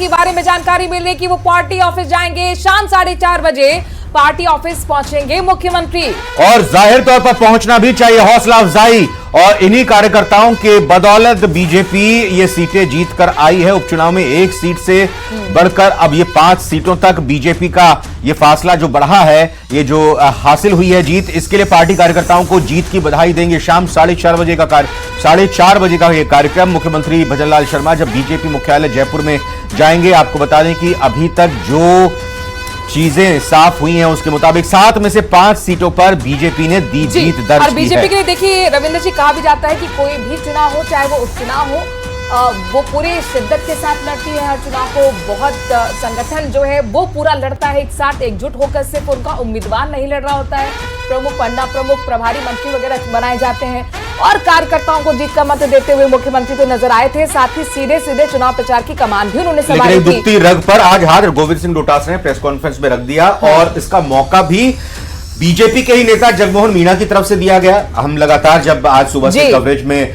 के बारे में जानकारी मिल रही है कि वो पार्टी ऑफिस जाएंगे। शाम 4:30 बजे पार्टी ऑफिस पहुंचेंगे मुख्यमंत्री। और जाहिर तौर पर पहुंचना भी चाहिए, हौसला अफजाई। और इन्हीं कार्यकर्ताओं के बदौलत बीजेपी ये सीटें जीत कर आई है। उपचुनाव में एक सीट से बढ़कर अब ये 5 सीटों तक बीजेपी का ये फासला जो बढ़ा है, ये जो हासिल हुई है जीत, इसके लिए पार्टी कार्यकर्ताओं को जीत की बधाई देंगे। शाम 4:30 बजे का 4:30 बजे का ये कार्यक्रम। मुख्यमंत्री भजनलाल शर्मा जब बीजेपी मुख्यालय जयपुर में जाएंगे, आपको बता दें कि अभी तक जो चीजें साफ हुई हैं उसके मुताबिक 7 में से 5 सीटों पर बीजेपी ने जीत दर्ज की है। और बीजेपी के लिए देखिए रविंद्र जी, कहा भी जाता है कि कोई भी चुनाव हो, चाहे वो उपचुनाव हो, वो पूरे शिद्दत के साथ लड़ती है हर चुनाव को। बहुत संगठन जो है वो पूरा लड़ता है एक साथ, एकजुट होकर। सिर्फ उनका उम्मीदवार नहीं लड़ रहा होता है, प्रमुख पन्ना प्रमुख प्रभारी मंत्री वगैरह बनाए जाते हैं। और कार्यकर्ताओं को जीत का मत देते हुए मुख्यमंत्री तो नजर आए थे, साथ ही सीधे चुनाव प्रचार की कमान भी उन्होंने संभाली थी। दुखती रग पर आज हाथ गोविंद सिंह डोटासरा ने प्रेस कॉन्फ्रेंस में रख दिया। और इसका मौका भी बीजेपी के ही नेता जगमोहन मीणा की तरफ से दिया गया। हम लगातार जब आज सुबह से कवरेज में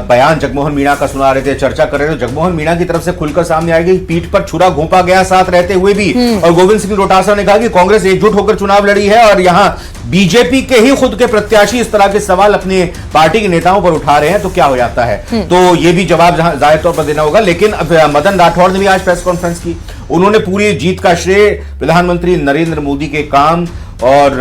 बयान जगमोहन मीणा का सुना रहे थे, चर्चा कर रहे थे, जगमोहन मीणा की तरफ से खुलकर सामने आएगी, पीठ पर छुरा घोंपा गया साथ रहते हुए भी। और गोविंद सिंह डोटासरा ने कहा कि कांग्रेस एकजुट होकर चुनाव लड़ी है और यहां बीजेपी के ही खुद के प्रत्याशी इस तरह के सवाल अपने पार्टी के नेताओं पर उठा रहे हैं तो क्या हो जाता है। तो ये भी जवाब जाहिर तौर पर देना होगा। लेकिन मदन राठौड़ ने भी आज प्रेस कॉन्फ्रेंस की। उन्होंने पूरी जीत का श्रेय प्रधानमंत्री नरेंद्र मोदी के काम और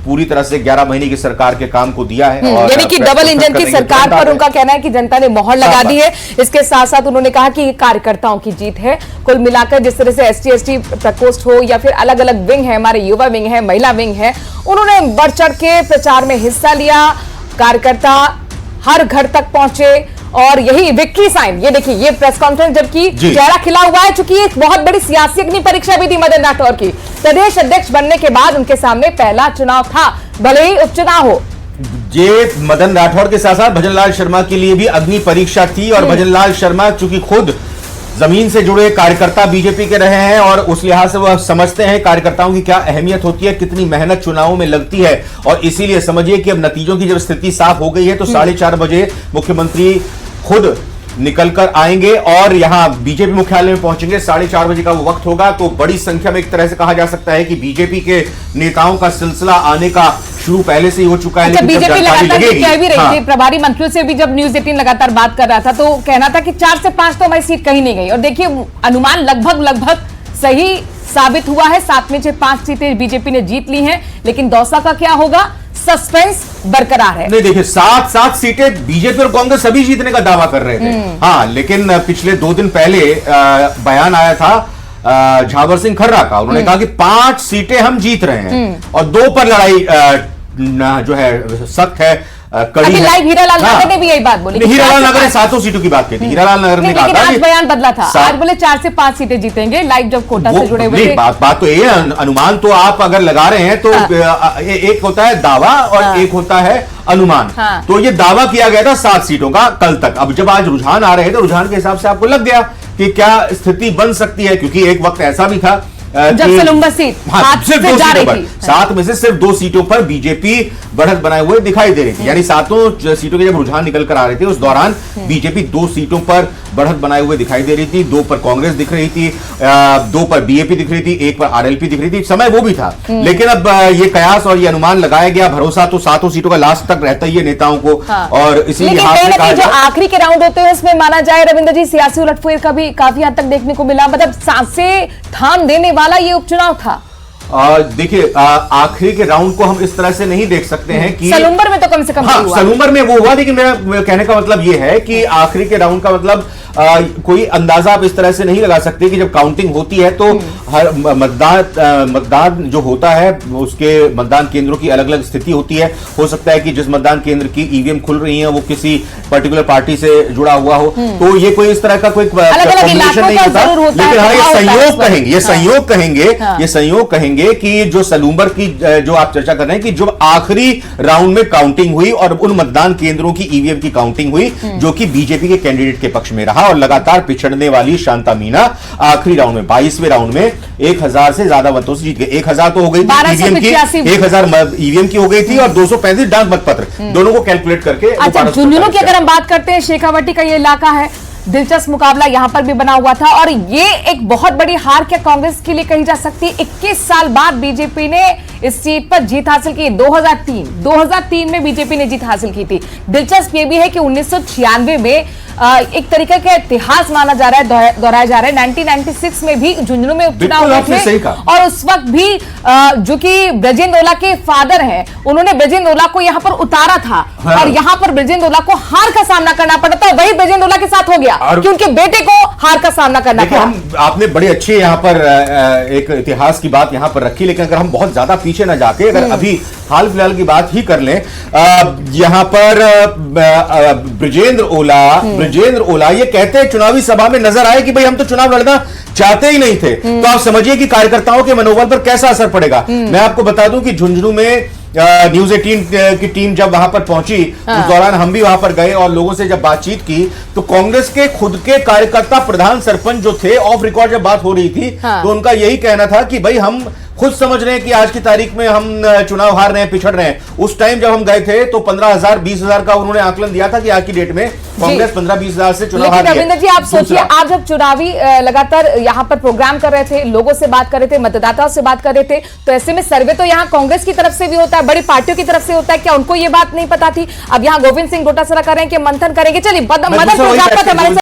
पूरी तरह से 11 महीने की सरकार के काम को दिया है। और यानी कि डबल इंजन की सरकार पर उनका कहना है कि जनता ने मोहर लगा दी है। इसके साथ साथ उन्होंने कहा कि ये कार्यकर्ताओं की जीत है। कुल मिलाकर जिस तरह से ST प्रकोष्ठ हो या फिर अलग अलग विंग है, हमारे युवा विंग है, महिला विंग है, उन्होंने बढ़ चढ़ के प्रचार में हिस्सा लिया। कार्यकर्ता हर घर तक पहुंचे और यही विक्ट्री साइन। ये देखिए, ये प्रेस कॉन्फ्रेंस जबकि चेहरा खिला हुआ है, चूंकि एक बहुत बड़ी सियासी अग्नि परीक्षा भी थी मदन राठौर की। प्रदेश अध्यक्ष बनने के बाद उनके सामने पहला चुनाव था, भले ही उपचुनाव हो। ये मदन राठौर के साथ साथ भजनलाल शर्मा के लिए भी अग्नि परीक्षा थी। और भजनलाल शर्मा चूंकि खुद जमीन से जुड़े कार्यकर्ता बीजेपी के रहे हैं और उस लिहाज से वह समझते हैं कार्यकर्ताओं की क्या अहमियत होती है, कितनी मेहनत चुनावों में लगती है। और इसीलिए समझिए कि अब नतीजों की जब स्थिति साफ हो गई है तो 4:30 बजे मुख्यमंत्री खुद निकलकर आएंगे और यहां बीजेपी मुख्यालय में पहुंचेंगे। 4:30 बजे का वो वक्त होगा। तो बड़ी संख्या में एक तरह से कहा जा सकता है कि बीजेपी के नेताओं का सिलसिला आने का शुरू पहले से ही हो चुका है। अच्छा, बीजेपी लगातार कह भी रही थी, प्रभारी मंत्रियों से भी जब न्यूज़ 18 लगातार बात कर रहा था तो कहना था कि 4 से 5 तो हमारी सीट कहीं नहीं गई। और देखिए, अनुमान लगभग सही साबित हुआ है। 7 में से 5 सीटें बीजेपी ने जीत ली हैं। लेकिन दौसा का क्या होगा, सस्पेंस बरकरार है। नहीं, देखिए 7 सीटें बीजेपी और कांग्रेस सभी जीतने का दावा कर रहे थे। हाँ, लेकिन पिछले 2 दिन पहले बयान आया था झावर सिंह खर्रा का। उन्होंने कहा कि 5 सीटें हम जीत रहे हैं और 2 पर लड़ाई जो है सख्त है, कड़ी है। लाइव हीरालाल नगर ने भी यही बात बोली। हीरालाल नगर ने 7 सीटों की बात की थी। हीरालाल नगर ने कहा था, आज बयान बदला था, आज बोले 4 से 5 सीटें जीतेंगे। लाइव जब कोटा से जुड़े हुए थे। बात तो ये है, अनुमान तो आप अगर लगा रहे हैं तो एक होता है दावा और एक होता है अनुमान। तो ये दावा किया गया था 7 सीटों का कल तक। अब जब आज रुझान आ रहे हैं तो रुझान के हिसाब से आपको लग गया कि क्या स्थिति बन सकती है, क्योंकि एक वक्त ऐसा भी था जब सलूम्बर सीट सिर्फ 2 सीटों पर, 7 में से सिर्फ 2 सीटों पर बीजेपी बढ़त बनाए हुए दिखाई दे रही थी। यानी 7 सीटों के जब रुझान निकल कर आ रहे थे उस दौरान बीजेपी 2 सीटों पर बढ़त बनाए हुए दिखाई दे रही थी। 2 पर कांग्रेस दिख रही थी, 2 पर बीएपी दिख रही थी, 1 पर आरएलपी दिख रही थी। समय वो भी था। लेकिन अब ये कयास और ये अनुमान लगाया गया, भरोसा तो 7 सीटों का लास्ट तक रहता ही है नेताओं को। और इसीलिए जो आखिरी के राउंड होते हैं उसमें माना जाए रविंद्र जी, सियासी उलटफेर का भी काफी हद तक देखने को मिला। मतलब सांसें थाम देने वाला ये उपचुनाव था। देखिए, आखिरी के राउंड को हम इस तरह से नहीं देख सकते हैं कि सलूम्बर में तो कम से कम हुआ। सलूम्बर में वो हुआ, लेकिन मेरा कहने का मतलब ये है कि आखिरी के राउंड का मतलब कोई अंदाजा आप इस तरह से नहीं लगा सकते कि जब काउंटिंग होती है तो हर मतदान जो होता है उसके मतदान केंद्रों की अलग अलग स्थिति होती है। हो सकता है कि जिस मतदान केंद्र की ईवीएम खुल रही है वो किसी पर्टिकुलर पार्टी से जुड़ा हुआ हो, तो ये कोई इस तरह का कोई कॉम्बिनेशन नहीं होता। लेकिन हाँ, ये संयोग कहेंगे कि जो सलूम्बर की जो आप चर्चा कर रहे हैं कि जो आखिरी राउंड में काउंटिंग हुई और उन मतदान केंद्रों की ईवीएम की काउंटिंग हुई जो कि बीजेपी के कैंडिडेट के पक्ष में रहा। और लगातार पिछड़ने वाली शांता मीना आखिरी राउंड में 22वें राउंड में 1000 से ज्यादा मतों से जीत गए। 1000 तो हो गई थी ईवीएम की, 1000 ईवीएम की हो गई थी और 235 डाक मतपत्र, दोनों को कैलकुलेट करके। अच्छा, झुंझुनू की अगर हम बात करते हैं, शेखावटी का ये इलाका है, दिलचस्प मुकाबला यहां पर भी बना हुआ था और ये एक बहुत बड़ी हार क्या कांग्रेस के लिए कही जा सकती है। 21 साल बाद बीजेपी ने इस सीट पर जीत हासिल की। 2003 में बीजेपी ने जीत हासिल की थी। दिलचस्प ये भी है कि 1996 में एक तरीके का इतिहास माना जा रहा है, दोहराया जा रहा है। 1996 में भी झुंझुनू में उपचुनाव हुए थे और उस वक्त भी जो कि ब्रजेंद्र ओला के फादर हैं, उन्होंने ब्रजेंद्र ओला को यहां पर उतारा था। हाँ। और यहां पर ब्रजेंद्र ओला को हार का सामना करना पड़ा था। वही ब्रजेंद्र ओला के साथ हो गया कि उनके बेटे को हार का सामना करना पड़ा। आपने बड़ी अच्छी यहां पर एक इतिहास की बात यहां पर रखी, लेकिन अगर हम बहुत ज्यादा पीछे ना जाके अगर अभी हाल फिलहाल की बात ही कर लें, यहां पर ब्रजेंद्र ओला ये कहते हैं चुनावी सभा में नजर आए कि भाई हम तो चुनाव लड़ना चाहते ही नहीं थे। तो आप समझिए कि कार्यकर्ताओं के मनोबल पर कैसा असर पड़ेगा। मैं आपको बता दूं कि झुंझुनू में न्यूज 18 की टीम जब वहां पर पहुंची, उस दौरान हम भी वहां पर गए और लोगों से जब बातचीत की तो कांग्रेस के खुद के कार्यकर्ता, प्रधान, सरपंच जो थे, ऑफ रिकॉर्ड जब बात हो रही थी तो उनका यही कहना था कि भाई हम खुद समझ रहे हैं कि आज की तारीख में हम चुनाव हार रहे हैं, पिछड़ रहे हैं। उस टाइम जब हम गए थे तो 15,000 20,000 का उन्होंने आकलन दिया था कि आज की डेट में कांग्रेस 15-20,000 से चुनाव हार रही है। रविंद्र जी, आप सोचिए, आप जब चुनावी लगातार यहां पर प्रोग्राम कर रहे थे, लोगों से बात कर रहे थे, मतदाताओं से बात कर रहे थे, तो ऐसे में सर्वे तो यहां कांग्रेस की तरफ से भी होता है, बड़ी पार्टियों की तरफ से होता है। क्या उनको ये बात नहीं पता थी? अब यहां गोविंद सिंह डोटासरा कर रहे हैं कि मंथन करेंगे। चलिए, मदन प्रजापत हमारे